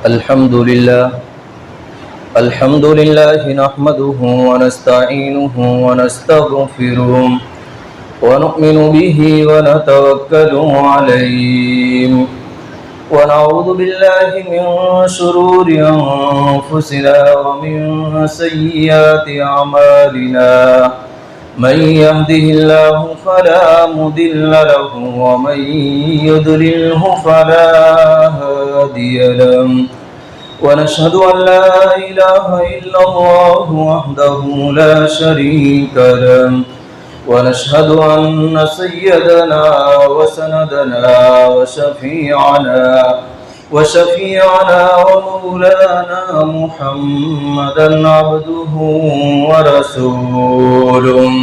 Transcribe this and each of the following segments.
الحمد لله نحمده ونستعينه ونستغفره ونؤمن به ونتوكل عليه ونعوذ بالله من شرور أنفسنا ومن سيئات أعمالنا من يهده الله فلا مضل له ومن يضلله فلا هادي له ونشهد أن لا إله إلا الله وحده لا شريك له ونشهد أن سيدنا وسندنا وشفيعنا ومولانا محمدا عبده ورسوله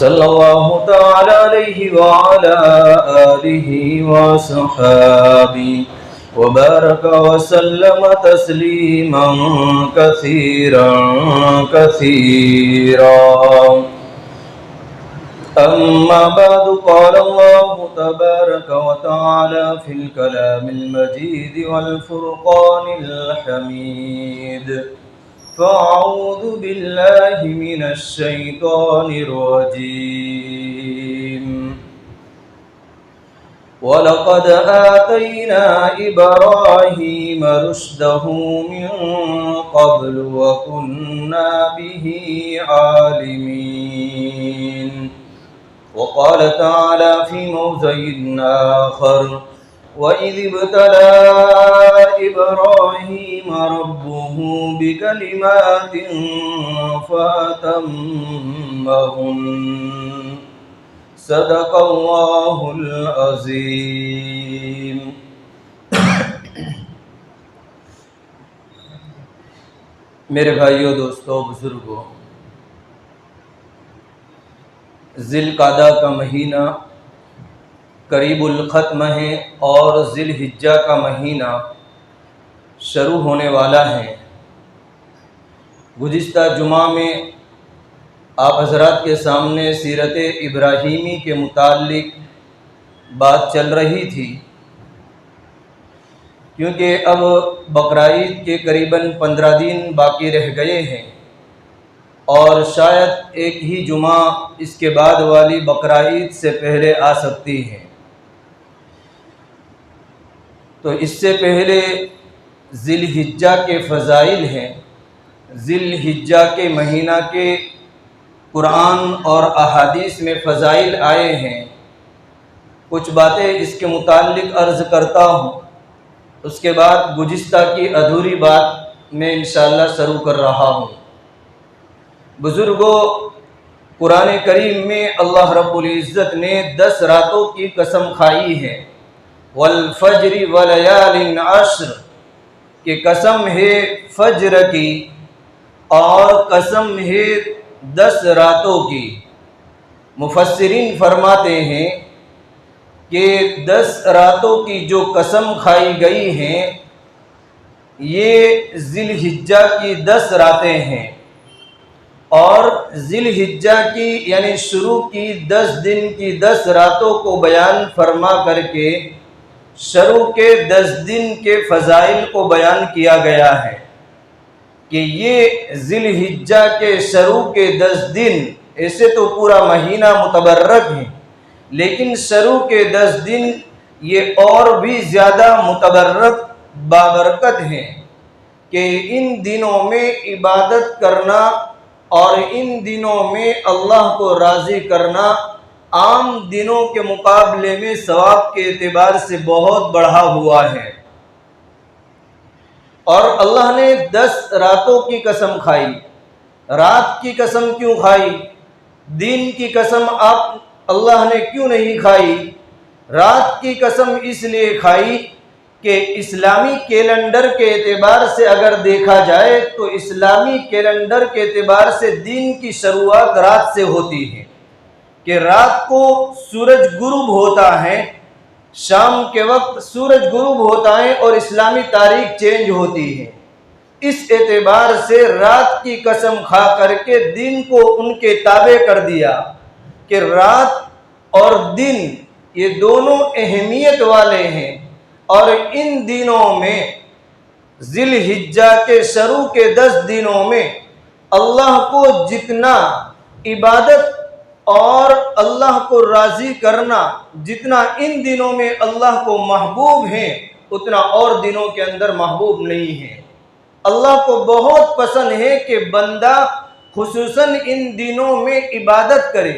صلى الله تعالى عليه وعلى آله وصحابه وبارك وسلم تسليما كثيرا أما بعد قال الله تبارك وتعالى في الكلام المجيد والفرقان الحميد فأعوذ بالله من الشيطان الرجيم ولقد آتينا إبراهيم رشده من قبل وكنا به عالمين وقال تعالى في موضع آخر وإذ ابتلى إبراهيم ربه بكلمات فأتمهن صدق اللہ العظیم۔ میرے بھائیوں، دوستوں، بزرگوں، ذی القعدہ کا مہینہ قریب الختم ہے اور ذی الحجہ کا مہینہ شروع ہونے والا ہے۔ گزشتہ جمعہ میں آپ حضرات کے سامنے سیرت ابراہیمی کے متعلق بات چل رہی تھی، کیونکہ اب بقرعید کے قریباً 15 دن باقی رہ گئے ہیں اور شاید ایک ہی جمعہ اس کے بعد والی بقرعید سے پہلے آ سکتی ہے۔ تو اس سے پہلے ذی الحجہ کے فضائل ہیں، ذی الحجہ کے مہینہ کے قرآن اور احادیث میں فضائل آئے ہیں۔ کچھ باتیں اس کے متعلق عرض کرتا ہوں، اس کے بعد گزشتہ کی ادھوری بات میں انشاءاللہ شروع کر رہا ہوں۔ بزرگوں، قرآن کریم میں اللہ رب العزت نے 10 راتوں کی قسم کھائی ہے، والفجر ولیال عشر، کہ قسم ہے فجر کی اور قسم ہے 10 راتوں کی۔ مفسرین فرماتے ہیں کہ 10 راتوں کی جو قسم کھائی گئی ہیں یہ ذی الحجہ کی 10 راتیں ہیں، اور ذی الحجہ کی یعنی شروع کی 10 دن کی 10 راتوں کو بیان فرما کر کے شروع کے 10 دن کے فضائل کو بیان کیا گیا ہے کہ یہ ذی الحجہ کے شروع کے 10 دن، ایسے تو پورا مہینہ متبرک ہے لیکن شروع کے 10 دن یہ اور بھی زیادہ متبرک بابرکت ہیں کہ ان دنوں میں عبادت کرنا اور ان دنوں میں اللہ کو راضی کرنا عام دنوں کے مقابلے میں ثواب کے اعتبار سے بہت بڑھا ہوا ہے۔ اور اللہ نے 10 راتوں کی قسم کھائی۔ رات کی قسم کیوں کھائی؟ دن کی قسم اللہ نے کیوں نہیں کھائی؟ رات کی قسم اس لیے کھائی کہ اسلامی کیلنڈر کے اعتبار سے اگر دیکھا جائے تو اسلامی کیلنڈر کے اعتبار سے دن کی شروعات رات سے ہوتی ہے، کہ رات کو سورج غروب ہوتا ہے، شام کے وقت سورج غروب ہوتا ہے اور اسلامی تاریخ چینج ہوتی ہے۔ اس اعتبار سے رات کی قسم کھا کر کے دن کو ان کے تابع کر دیا کہ رات اور دن یہ دونوں اہمیت والے ہیں، اور ان دنوں میں ذی الحجہ کے شروع کے 10 دنوں میں اللہ کو جتنا عبادت اور اللہ کو راضی کرنا جتنا ان دنوں میں اللہ کو محبوب ہے اتنا اور دنوں کے اندر محبوب نہیں ہے۔ اللہ کو بہت پسند ہے کہ بندہ خصوصاً ان دنوں میں عبادت کرے،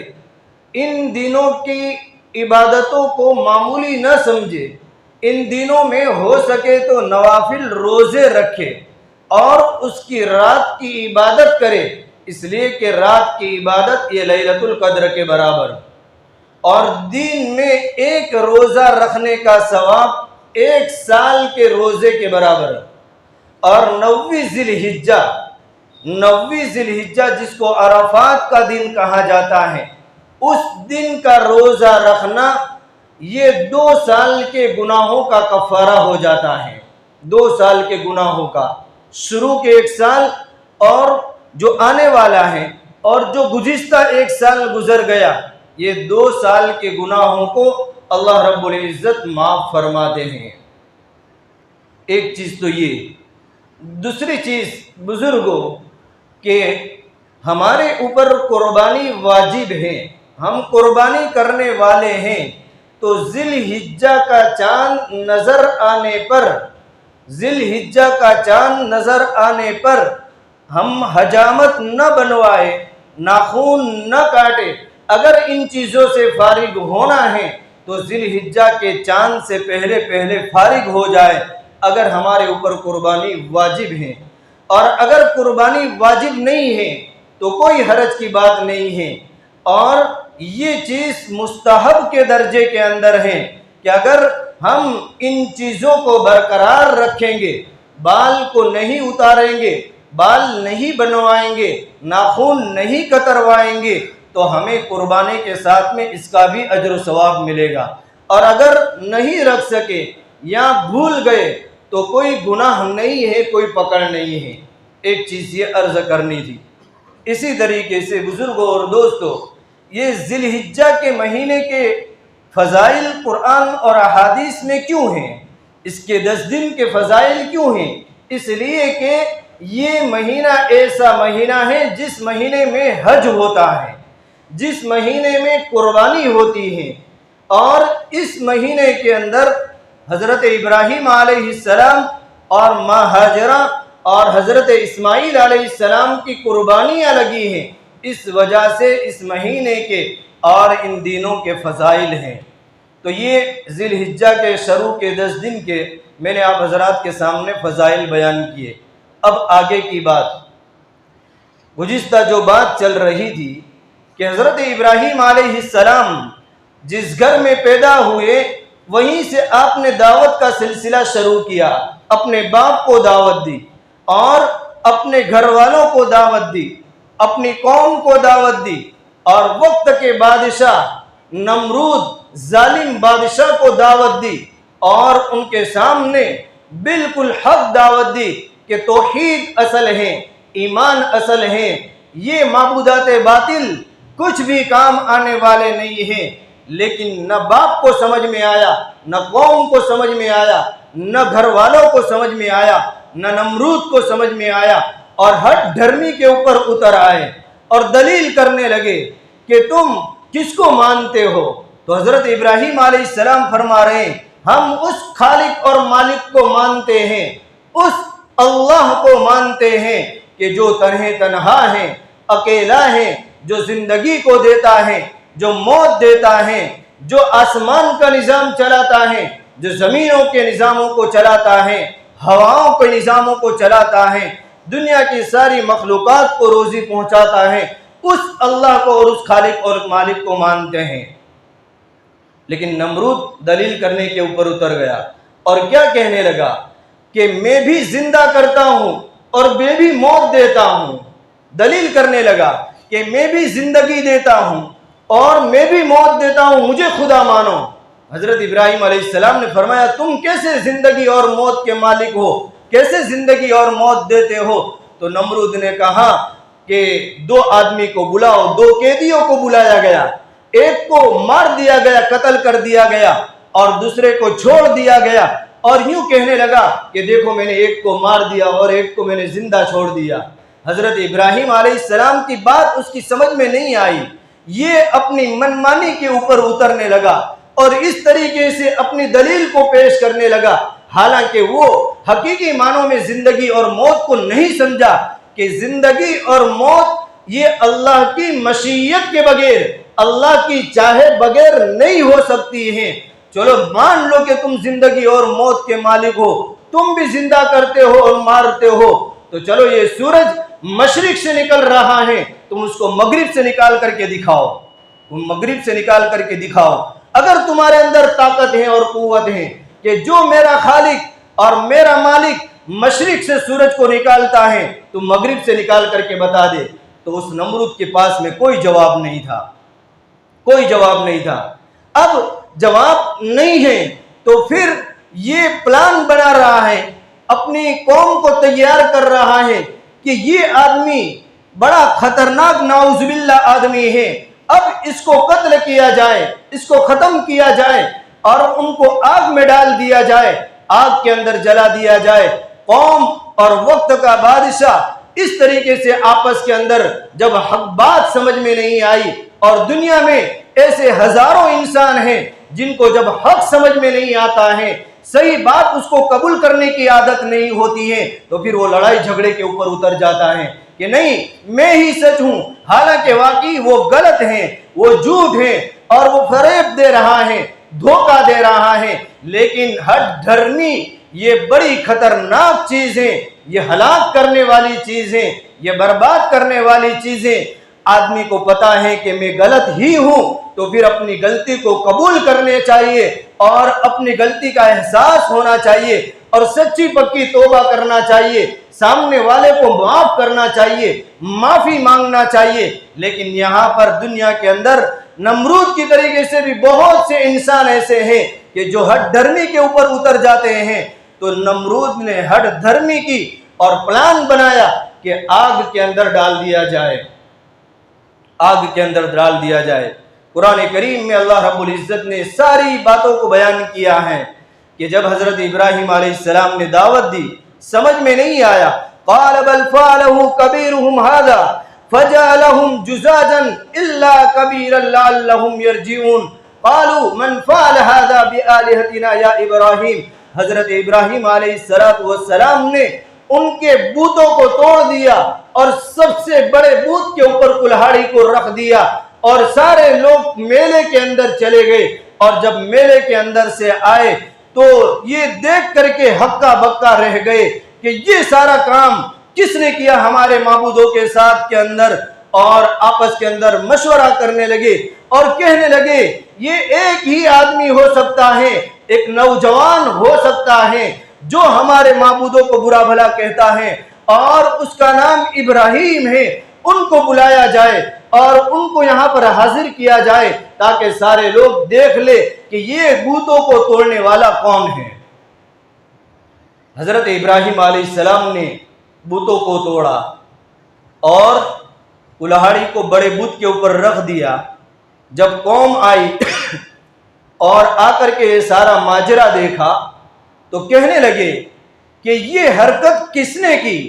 ان دنوں کی عبادتوں کو معمولی نہ سمجھے، ان دنوں میں ہو سکے تو نوافل روزے رکھے اور اس کی رات کی عبادت کرے، اس لیے کہ رات کی عبادت یہ لیلۃ القدر کے برابر، اور دن میں ایک روزہ رکھنے کا ثواب 1 سال کے روزے کے برابر۔ اور 9ویں ذی الحجہ جس کو عرفات کا دن کہا جاتا ہے، اس دن کا روزہ رکھنا یہ 2 سال کے گناہوں کا کفارہ ہو جاتا ہے۔ 2 سال کے گناہوں کا، شروع کے 1 سال اور جو آنے والا ہے اور جو گزشتہ 1 سال گزر گیا، یہ 2 سال کے گناہوں کو اللہ رب العزت معاف فرماتے ہیں۔ ایک چیز تو یہ، دوسری چیز بزرگوں کہ ہمارے اوپر قربانی واجب ہے، ہم قربانی کرنے والے ہیں، تو ذی الحجہ کا چاند نظر آنے پر ہم حجامت نہ بنوائے، ناخون نہ کاٹے۔ اگر ان چیزوں سے فارغ ہونا ہے تو ذی الحجہ کے چاند سے پہلے فارغ ہو جائے اگر ہمارے اوپر قربانی واجب ہے، اور اگر قربانی واجب نہیں ہے تو کوئی حرج کی بات نہیں ہے، اور یہ چیز مستحب کے درجے کے اندر ہے کہ اگر ہم ان چیزوں کو برقرار رکھیں گے، بال کو نہیں اتاریں گے، بال نہیں بنوائیں گے، ناخون نہیں کتروائیں گے، تو ہمیں قربانی کے ساتھ میں اس کا بھی اجر و ثواب ملے گا، اور اگر نہیں رکھ سکے یا بھول گئے تو کوئی گناہ نہیں ہے، کوئی پکڑ نہیں ہے۔ ایک چیز یہ عرض کرنی تھی۔ اسی طریقے سے بزرگوں اور دوستوں، یہ ذی الحجہ کے مہینے کے فضائل قرآن اور احادیث میں کیوں ہیں؟ اس کے 10 دن کے فضائل کیوں ہیں؟ اس لیے کہ یہ مہینہ ایسا مہینہ ہے جس مہینے میں حج ہوتا ہے، جس مہینے میں قربانی ہوتی ہے، اور اس مہینے کے اندر حضرت ابراہیم علیہ السلام اور ماں ہاجرہ اور حضرت اسماعیل علیہ السلام کی قربانیاں لگی ہیں، اس وجہ سے اس مہینے کے اور ان دنوں کے فضائل ہیں۔ تو یہ ذی الحجہ کے شروع کے 10 دن کے میں نے آپ حضرات کے سامنے فضائل بیان کیے۔ اب آگے کی بات، گزشتہ جو بات چل رہی تھی کہ حضرت ابراہیم علیہ السلام جس گھر میں پیدا ہوئے وہیں سے آپ نے دعوت کا سلسلہ شروع کیا، اپنے باپ کو دعوت دی اور اپنے گھر والوں کو دعوت دی، اپنی قوم کو دعوت دی، اور وقت کے بادشاہ نمرود ظالم بادشاہ کو دعوت دی، اور ان کے سامنے بالکل حق دعوت دی کہ توحید اصل ہے، ایمان اصل ہے، یہ معبودات باطل کچھ بھی کام آنے والے نہیں ہیں۔ لیکن نہ باپ کو سمجھ میں آیا، نہ قوم کو سمجھ میں آیا، نہ گھر والوں کو سمجھ میں آیا، نہ نمرود کو سمجھ میں آیا، اور ہٹ دھرمی کے اوپر اتر آئے اور دلیل کرنے لگے کہ تم کس کو مانتے ہو؟ تو حضرت ابراہیم علیہ السلام فرما رہے ہیں ہم اس خالق اور مالک کو مانتے ہیں، اس اللہ کو مانتے ہیں کہ جو تنہا ہے، اکیلا ہے، جو زندگی کو دیتا ہے، جو موت دیتا ہے، جو آسمان کا نظام چلاتا ہے، جو زمینوں کے نظاموں کو چلاتا ہے، ہواؤں کے نظاموں کو چلاتا ہے، دنیا کی ساری مخلوقات کو روزی پہنچاتا ہے، اس اللہ کو اور اس خالق اور مالک کو مانتے ہیں۔ لیکن نمرود دلیل کرنے کے اوپر اتر گیا اور کیا کہنے لگا کہ میں بھی زندہ کرتا ہوں اور میں بھی موت دیتا ہوں۔ دلیل کرنے لگا کہ میں بھی زندگی دیتا ہوں اور میں بھی موت دیتا ہوں، مجھے خدا مانو۔ حضرت ابراہیم علیہ السلام نے فرمایا تم کیسے زندگی اور موت کے مالک ہو، کیسے زندگی اور موت دیتے ہو؟ تو نمرود نے کہا کہ 2 آدمی کو بلاؤ، 2 قیدیوں کو بلایا گیا، ایک کو مار دیا گیا، قتل کر دیا گیا، اور دوسرے کو چھوڑ دیا گیا۔ اور یوں کہنے لگا کہ دیکھو میں نے ایک کو مار دیا اور ایک کو میں نے زندہ چھوڑ دیا۔ حضرت ابراہیم علیہ السلام کی بات اس کی سمجھ میں نہیں آئی، یہ اپنی منمانی کے اوپر اترنے لگا اور اس طریقے سے اپنی دلیل کو پیش کرنے لگا، حالانکہ وہ حقیقی معنوں میں زندگی اور موت کو نہیں سمجھا کہ زندگی اور موت یہ اللہ کی مشیت کے بغیر، اللہ کی چاہے بغیر نہیں ہو سکتی ہیں۔ چلو مان لو کہ تم زندگی اور موت کے مالک ہو، تم بھی زندہ کرتے ہو اور مارتے ہو، تو چلو یہ سورج مشرق سے نکل رہا ہے، تم اس کو مغرب سے نکال کر کے دکھاؤ، تم مغرب سے نکال کر کے دکھاؤ۔ اگر تمہارے اندر طاقت ہے اور قوت ہے کہ جو میرا خالق اور میرا مالک مشرق سے سورج کو نکالتا ہے تو مغرب سے نکال کر کے بتا دے، تو اس نمرود کے پاس میں کوئی جواب نہیں تھا، کوئی جواب نہیں تھا۔ اب جواب نہیں ہے تو پھر یہ پلان بنا رہا ہے، اپنی قوم کو تیار کر رہا ہے کہ یہ آدمی بڑا خطرناک نعوذ باللہ آدمی ہے، اب اس کو قتل کیا جائے، اس کو ختم کیا جائے اور ان کو آگ میں ڈال دیا جائے، آگ کے اندر جلا دیا جائے۔ قوم اور وقت کا بادشاہ اس طریقے سے آپس کے اندر جب حق بات سمجھ میں نہیں آئی، اور دنیا میں ایسے ہزاروں انسان ہیں جن کو جب حق سمجھ میں نہیں آتا ہے، صحیح بات اس کو قبول کرنے کی عادت نہیں ہوتی ہے، تو پھر وہ لڑائی جھگڑے کے اوپر اتر جاتا ہے کہ نہیں میں ہی سچ ہوں، حالانکہ واقعی وہ غلط ہیں، وہ جھوٹ ہیں اور وہ فریب دے رہا ہے، دھوکہ دے رہا ہے۔ لیکن ہٹ دھرمی یہ بڑی خطرناک چیز ہے، یہ ہلاک کرنے والی چیز ہے، یہ برباد کرنے والی چیزیں۔ آدمی کو پتا ہے کہ میں غلط ہی ہوں تو پھر اپنی غلطی کو قبول کرنے چاہیے اور اپنی غلطی کا احساس ہونا چاہیے اور سچی پکی توبہ کرنا چاہیے، سامنے والے کو معاف کرنا چاہیے، معافی مانگنا چاہیے۔ لیکن یہاں پر دنیا کے اندر نمرود کی طریقے سے بھی بہت سے انسان ایسے ہیں کہ جو ہٹ دھرمی کے اوپر اتر جاتے ہیں۔ تو نمرود نے ہٹ دھرمی کی اور پلان بنایا کہ آگ کے اندر ڈال دیا جائے، آگ کے اندر ڈال دیا جائے۔ قرآن کریم میں اللہ رب العزت نے ساری باتوں کو بیان کیا ہے کہ جب حضرت ابراہیم علیہ السلام نے دعوت دی، سمجھ میں نہیں آیا، قال بل فعله كبيرهم هذا فجعلهم جزاجا الا كبيرا لعلهم يرجعون قالوا من فعل هذا بآلهتنا يا ابراہیم۔ حضرت ابراہیم علیہ السلام نے ان کے بتوں کو توڑ دیا اور سب سے بڑے بت کے اوپر کلہاڑی کو رکھ دیا اور سارے لوگ میلے کے اندر چلے گئے، اور جب میلے کے اندر سے آئے تو یہ دیکھ کر کے ہکا بکا رہ گئے کہ یہ سارا کام کس نے کیا ہمارے معبودوں کے ساتھ کے اندر، اور آپس کے اندر مشورہ کرنے لگے اور کہنے لگے یہ ایک ہی آدمی ہو سکتا ہے، ایک نوجوان ہو سکتا ہے جو ہمارے معبودوں کو برا بھلا کہتا ہے اور اس کا نام ابراہیم ہے، ان کو بلایا جائے اور ان کو یہاں پر حاضر کیا جائے تاکہ سارے لوگ دیکھ لے کہ یہ بتوں کو توڑنے والا کون ہے۔ حضرت ابراہیم علیہ السلام نے بتوں کو توڑا اور کلہاڑی کو بڑے بت کے اوپر رکھ دیا۔ جب قوم آئی اور آ کر کے یہ سارا ماجرا دیکھا تو کہنے لگے کہ یہ حرکت کس نے کی،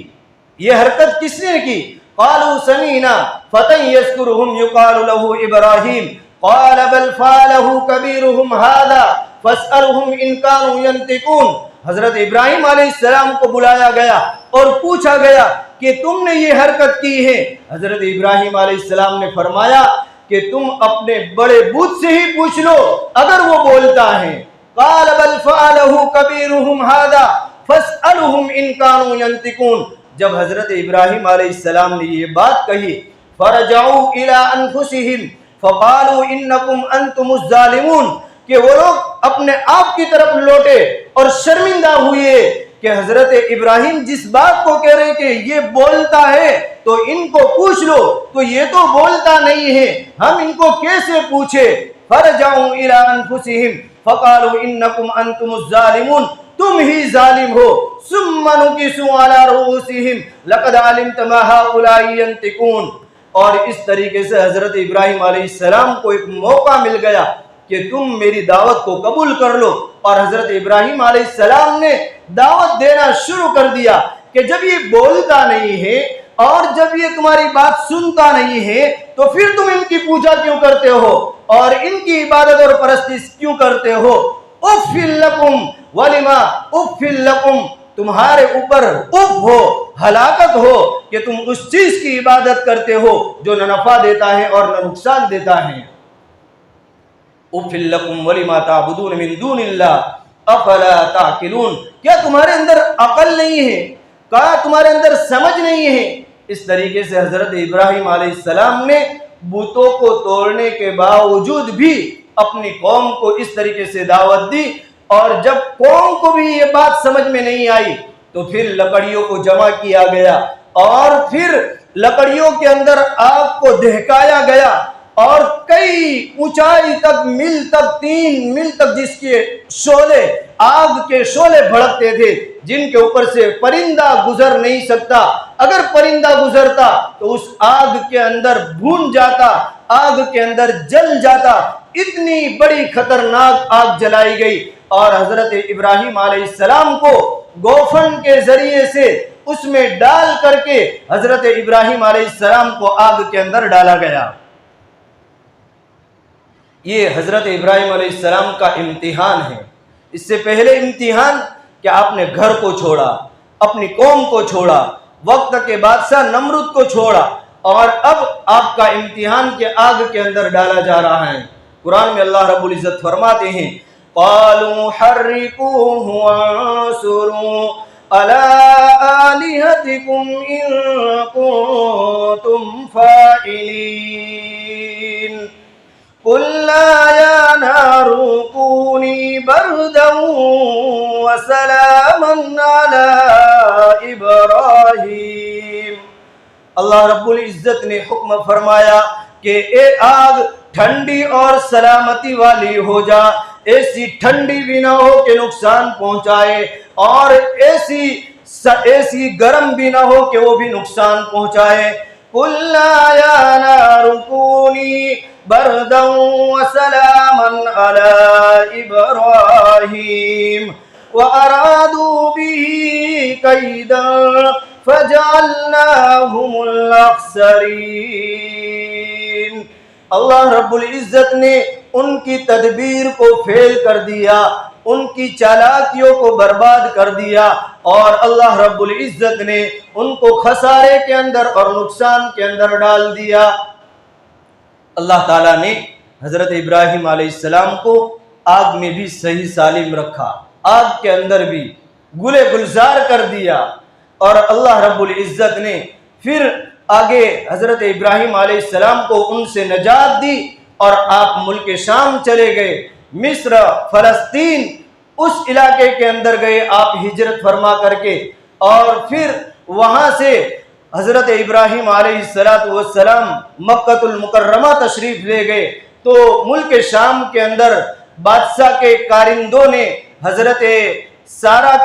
یہ حرکت کس نے کی؟ قالوا سمعنا فتى يذكرهم يقال له ابراہیم قال بل فعله كبيرهم هذا فاسألهم ان كانوا ينطقون۔ حضرت ابراہیم علیہ السلام کو بلایا گیا اور پوچھا گیا کہ تم نے یہ حرکت کی ہے۔ حضرت ابراہیم علیہ السلام نے فرمایا کہ تم اپنے بڑے بت سے ہی پوچھ لو اگر وہ بولتا ہے۔ قال بل فعله كبيرهم هذا فاسألهم ان كانوا ينطقون۔ جب حضرت ابراہیم علیہ السلام نے یہ بات کہی، فرجعوا الى انفسهم فقالوا انکم انتم الظالمون، کہ وہ لوگ اپنے آپ کی طرف لوٹے اور شرمندہ ہوئے کہ حضرت ابراہیم جس بات کو کہہ رہے کہ یہ بولتا ہے تو ان کو پوچھ لو، تو یہ تو بولتا نہیں ہے، ہم ان کو کیسے پوچھے؟ فرجعوا الى انفسهم فقالوا انکم انتم الظالمون، تم ہی ظالم ہو۔ ثم نكسوا على رؤوسهم لقد علمت ما هؤلاء ينطقون۔ اور اس طریقے سے حضرت ابراہیم علیہ السلام کو ایک موقع مل گیا کہ تم میری دعوت کو قبول کر لو۔ اور حضرت ابراہیم علیہ السلام نے دعوت دینا شروع کر دیا کہ جب یہ بولتا نہیں ہے اور جب یہ تمہاری بات سنتا نہیں ہے تو پھر تم ان کی پوجا کیوں کرتے ہو اور ان کی عبادت اور پرستش کیوں کرتے ہو؟ اف لکم ولما اف لکم، تمہارے اوپر اف ہو، ہلاکت ہو کہ تم اس چیز کی عبادت کرتے ہو جو نہ نفع دیتا ہے اور نہ نقصان دیتا ہے۔ اف لکم ولما تعبدون من دون اللہ افلا تعقلون، کیا تمہارے اندر عقل نہیں ہے؟ کیا تمہارے اندر سمجھ نہیں ہے؟ اس طریقے سے حضرت ابراہیم علیہ السلام نے بتوں کو توڑنے کے باوجود بھی اپنی قوم کو اس طریقے سے دعوت دی، اور جب قوم کو بھی یہ بات سمجھ میں نہیں آئی تو پھر لکڑیوں کو جمع کیا گیا اور پھر لکڑیوں کے اندر آگ کو دہکایا گیا، اور کئی اونچائی تک، میل تک، 3 میل تک جس کے شعلے، آگ کے شعلے بھڑکتے تھے جن کے اوپر سے پرندہ گزر نہیں سکتا۔ اگر پرندہ گزرتا تو اس آگ کے اندر بھون جاتا، آگ کے اندر جل جاتا۔ اتنی بڑی خطرناک آگ جلائی گئی، اور حضرت ابراہیم علیہ السلام کو گوفن کے ذریعے سے اس میں ڈال کر کے حضرت ابراہیم علیہ السلام کو آگ کے اندر ڈالا گیا۔ یہ حضرت ابراہیم علیہ السلام کا امتحان ہے۔ اس سے پہلے امتحان کہ آپ نے گھر کو چھوڑا، اپنی قوم کو چھوڑا، وقت کے بادشاہ نمرود کو چھوڑا، اور اب آپ کا امتحان کے آگ کے اندر ڈالا جا رہا ہے۔ قرآن میں اللہ رب العزت فرماتے ہیں قالوا حرقوه وانصروا على آلهتكم إن كنتم فاعلين قلنا يا نار كوني بردا وسلاما على إبراهيم۔ اللہ رب العزت نے حکم فرمایا کہ اے آگ ٹھنڈی اور سلامتی والی ہو جا، ایسی ٹھنڈی بھی نہ ہو کہ نقصان پہنچائے، اور ایسی گرم بھی نہ ہو کہ وہ بھی نقصان پہنچائے۔ قُلْنَا يَا نَارُ كُونِي بَرْدًا وَسَلَامًا عَلَىٰ إِبْرَاهِيمَ وَأَرَادُوا بِهِ كَيْدًا فَجَعَلْنَاهُمُ الْأَخْسَرِينَ۔ اللہ رب العزت نے ان کی تدبیر کو فیل کر دیا، ان کی چالاکیوں کو برباد کر دیا، اور اللہ رب العزت نے ان کو خسارے کے اندر اور نقصان کے اندر ڈال دیا۔ اللہ تعالیٰ نے حضرت ابراہیم علیہ السلام کو آگ میں بھی صحیح سالم رکھا، آگ کے اندر بھی گلے گلزار کر دیا، اور اللہ رب العزت نے پھر آگے حضرت ابراہیم علیہ السلام کو ان سے نجات دی، اور آپ ملک شام چلے گئے، مصر، فلسطین، اس علاقے کے اندر گئے آپ ہجرت فرما کر کے، اور پھر وہاں سے حضرت ابراہیم علیہ السلام مکہ المکرمہ تشریف لے گئے۔ تو ملک شام کے اندر بادشاہ کے کارندوں نے حضرت سارا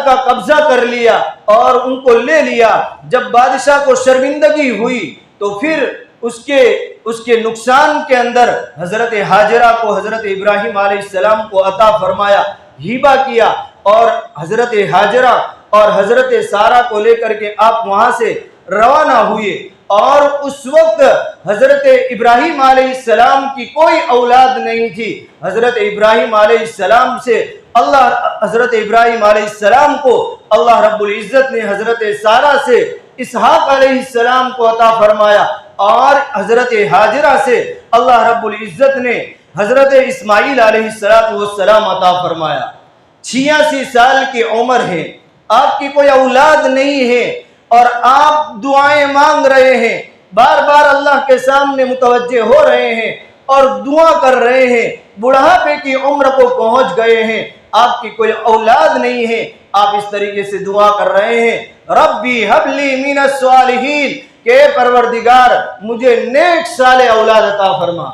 کا قبضہ کر لیا اور ان کو لے لیا۔ جب بادشاہ کو شرمندگی ہوئی تو پھر اس کے نقصان کے اندر حضرت ہاجرہ کو حضرت ابراہیم علیہ السلام کو عطا فرمایا، ہیبہ کیا، اور حضرت ہاجرہ اور حضرت سارا کو لے کر کے آپ وہاں سے روانہ ہوئے۔ اور اس وقت حضرت ابراہیم علیہ السلام کی کوئی اولاد نہیں تھی۔ حضرت ابراہیم علیہ السلام سے حضرت ابراہیم علیہ السلام کو اللہ رب العزت نے حضرت سارا سے اسحاق علیہ السلام کو عطا فرمایا، اور حضرت ہاجرہ سے اللہ رب العزت نے حضرت اسماعیل علیہ السلام عطا فرمایا۔ 86 سال کی عمر ہے، آپ کی کوئی اولاد نہیں ہے، اور آپ دعائیں مانگ رہے ہیں، بار بار اللہ کے سامنے متوجہ ہو رہے ہیں اور دعا کر رہے ہیں، بڑھاپے کی عمر کو پہنچ گئے ہیں، آپ کی کوئی اولاد نہیں ہے، آپ اس طریقے سے دعا کر رہے ہیں ربی حب لی من الصالحین، کہ پروردگار مجھے نیک صالح اولاد عطا فرما،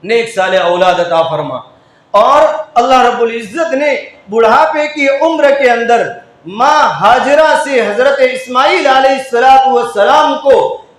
نیک صالح اولاد عطا فرما۔ اور اللہ رب العزت نے بڑھاپے کی عمر کے اندر ماں ہاجرہ سے حضرت اسماعیل علیہ السلام کو